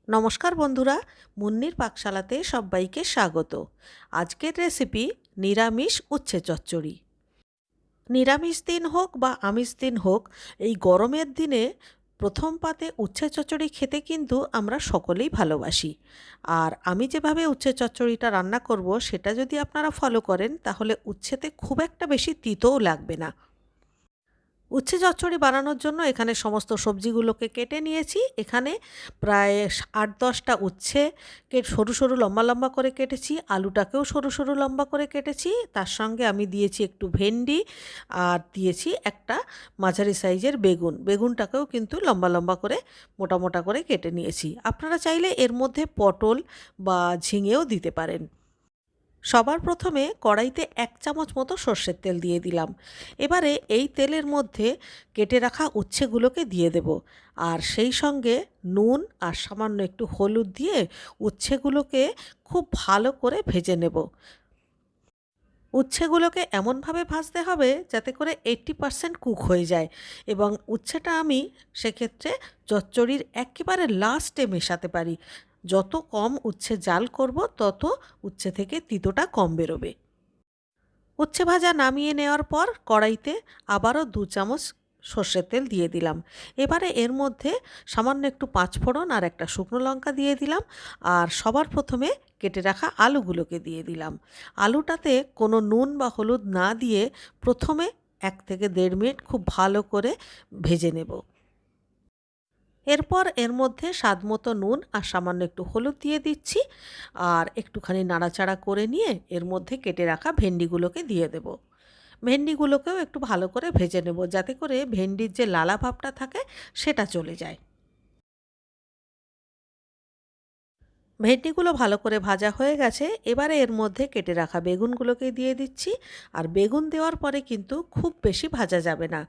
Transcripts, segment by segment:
নমস্কার বন্ধুরা, মুন্নির পাকশালাতে সবাইকে স্বাগত। আজকের রেসিপি নিরামিষ উচ্ছে চচ্চড়ি। নিরামিষ দিন হোক বা আমিষ দিন হোক, এই গরমের দিনে প্রথম পাতে উচ্ছে চচ্চড়ি খেতে কিন্তু আমরা সকলেই ভালোবাসি। আর আমি যেভাবে উচ্ছে চচ্চড়িটা রান্না করব সেটা যদি আপনারা ফলো করেন তাহলে উচ্ছেতে খুব একটা বেশি তিতও লাগবে না। উচ্ছে চচ্চড়ি বানানোর জন্য এখানে সমস্ত সবজিগুলোকে কেটে নিয়েছি। এখানে প্রায় ৮-১০টা উচ্ছে সরু সরু লম্বা লম্বা করে কেটেছি, আলুটাকেও সরু সরু লম্বা করে কেটেছি। তার সঙ্গে আমি দিয়েছি একটু ভেন্ডি আর দিয়েছি একটা মাঝারি সাইজের বেগুন। বেগুনটাকেও কিন্তু লম্বা লম্বা করে মোটা মোটা করে কেটে নিয়েছি। আপনারা চাইলে এর মধ্যে পটল বা ঝিঙেও দিতে পারেন। সবার প্রথমে কড়াইতে ১ চামচ মতো সর্ষের তেল দিয়ে দিলাম। এবারে এই তেলের মধ্যে কেটে রাখা উচ্ছেগুলোকে দিয়ে দেব, আর সেই সঙ্গে নুন আর সামান্য একটু হলুদ দিয়ে উচ্ছেগুলোকে খুব ভালো করে ভেজে নেব। উচ্ছেগুলোকে এমনভাবে ভাজতে হবে যাতে করে 80% কুক হয়ে যায়, এবং উচ্ছেটা আমি সেক্ষেত্রে চচ্চড়ির একেবারে লাস্টে মেশাতে পারি। যত কম উচ্ছে জাল করব তত উচ্ছে থেকে তিতোটা কম বেরোবে। উচ্ছে ভাজা নামিয়ে নেওয়ার পর কড়াইতে আবারও ২ চামচ সর্ষের তেল দিয়ে দিলাম। এবারে এর মধ্যে সামান্য একটু পাঁচফোড়ন আর একটা শুকনো লঙ্কা দিয়ে দিলাম, আর সবার প্রথমে কেটে রাখা আলুগুলোকে দিয়ে দিলাম। আলুটাতে কোনো নুন বা হলুদ না দিয়ে প্রথমে ১ থেকে ১.৫ মিনিট খুব ভালো করে ভেজে নেব। এরপর এর মধ্যে স্বাদমতো নুন আর সামান্য একটু হলুদ দিয়ে দিচ্ছি, আর একটুখানি নাড়াচাড়া করে নিয়ে এর মধ্যে কেটে রাখা ভেন্ডিগুলোকে দিয়ে দেব। ভেন্ডিগুলোকেও একটু ভালো করে ভেজে নেব যাতে করে ভেন্ডির যে লালা ভাবটা থাকে সেটা চলে যায়। ভেন্ডিগুলো ভালো করে ভাজা হয়ে গেছে। এবারে এর মধ্যে কেটে রাখা বেগুনগুলোকে দিয়ে দিচ্ছি, আর বেগুন দেওয়ার পরে কিন্তু খুব বেশি ভাজা যাবে না।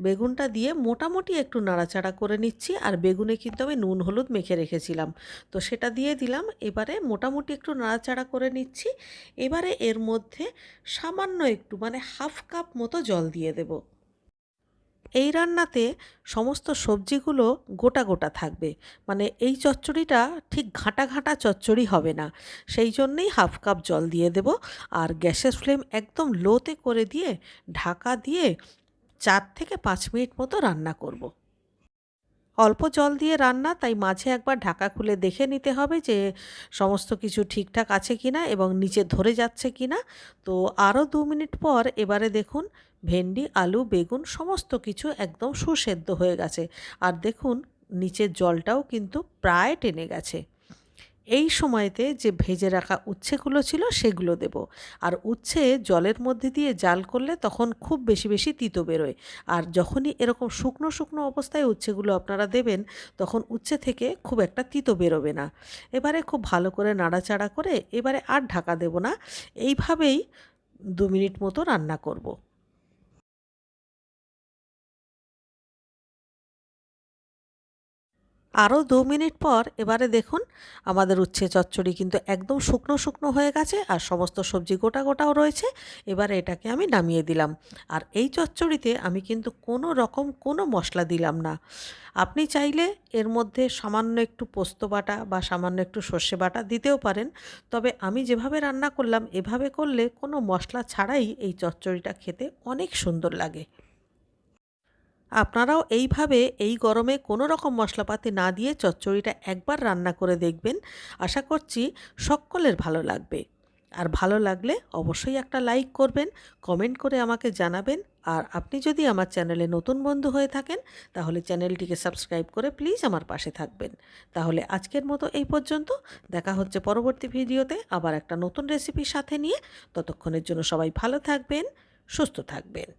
বেগুনটা দিয়ে মোটামুটি একটু নাড়াচাড়া করে নিচ্ছি, আর বেগুনে কিন্তু আমি নুন হলুদ মেখে রেখেছিলাম, তো সেটা দিয়ে দিলাম। এবারে মোটামুটি একটু নাড়াচাড়া করে নিচ্ছি। এবারে এর মধ্যে সামান্য একটু মানে হাফ কাপ মতো জল দিয়ে দেবো। এই রান্নাতে সমস্ত সবজিগুলো গোটা গোটা থাকবে, মানে এই চচ্চড়িটা ঠিক ঘাঁটা ঘাঁটা চচ্চড়ি হবে না। সেই জন্যেই হাফ কাপ জল দিয়ে দেব, আর গ্যাসের ফ্লেম একদম লোতে করে দিয়ে ঢাকা দিয়ে ৪ থেকে ৫ মিনিট মতো রান্না করব। অল্প জল দিয়ে রান্না, তাই মাঝে একবার ঢাকা খুলে দেখে নিতে হবে যে সমস্ত কিছু ঠিকঠাক আছে কিনা এবং নিচে ধরে যাচ্ছে কিনা। তো আরও ২ মিনিট পর এবারে দেখুন ভেন্ডি, আলু, বেগুন সমস্ত কিছু একদম সুসেদ্ধ হয়ে গেছে, আর দেখুন নিচের জলটাও কিন্তু প্রায় টেনে গেছে। এই সময়তে যে ভেজে রাখা উচ্ছেগুলো ছিল সেগুলো দেব। আর উচ্ছে জলের মধ্যে দিয়ে জাল করলে তখন খুব বেশি বেশি তিতো বেরোয়, আর যখনই এরকম শুকনো শুকনো অবস্থায় উচ্ছেগুলো আপনারা দেবেন তখন উচ্ছে থেকে খুব একটা তিতো বেরোবে না। এবারে খুব ভালো করে নাড়াচাড়া করে এবারে আর ঢাকা দেব না, এইভাবেই ২ মিনিট মতো রান্না করব। আরও ২ মিনিট পর এবারে দেখুন আমাদের উচ্ছে চচ্চড়ি কিন্তু একদম শুকনো শুকনো হয়ে গেছে, আর সমস্ত সবজি গোটা গোটাও রয়েছে। এবারে এটাকে আমি নামিয়ে দিলাম। আর এই চচ্চড়িতে আমি কিন্তু কোনো রকম কোনো মশলা দিলাম না। আপনি চাইলে এর মধ্যে সামান্য একটু পোস্ত বাটা বা সামান্য একটু সর্ষে বাটা দিতেও পারেন, তবে আমি যেভাবে রান্না করলাম এভাবে করলে কোনো মশলা ছাড়াই এই চচ্চড়িটা খেতে অনেক সুন্দর লাগে। আপনারাও এইভাবে এই গরমে কোনো রকম মশলাপাতি না দিয়ে চচ্চড়িটা একবার রান্না করে দেখবেন। আশা করছি সকলের ভালো লাগবে। আর ভালো লাগলে অবশ্যই একটা লাইক করবেন, কমেন্ট করে আমাকে জানাবেন। আর আপনি যদি আমার চ্যানেলে নতুন বন্ধু হয়ে থাকেন তাহলে চ্যানেলটিকে সাবস্ক্রাইব করে প্লিজ আমার পাশে থাকবেন। তাহলে আজকের মতো এই পর্যন্ত। দেখা হচ্ছে পরবর্তী ভিডিওতে আবার একটা নতুন রেসিপির সাথে নিয়ে। ততক্ষণের জন্য সবাই ভালো থাকবেন, সুস্থ থাকবেন।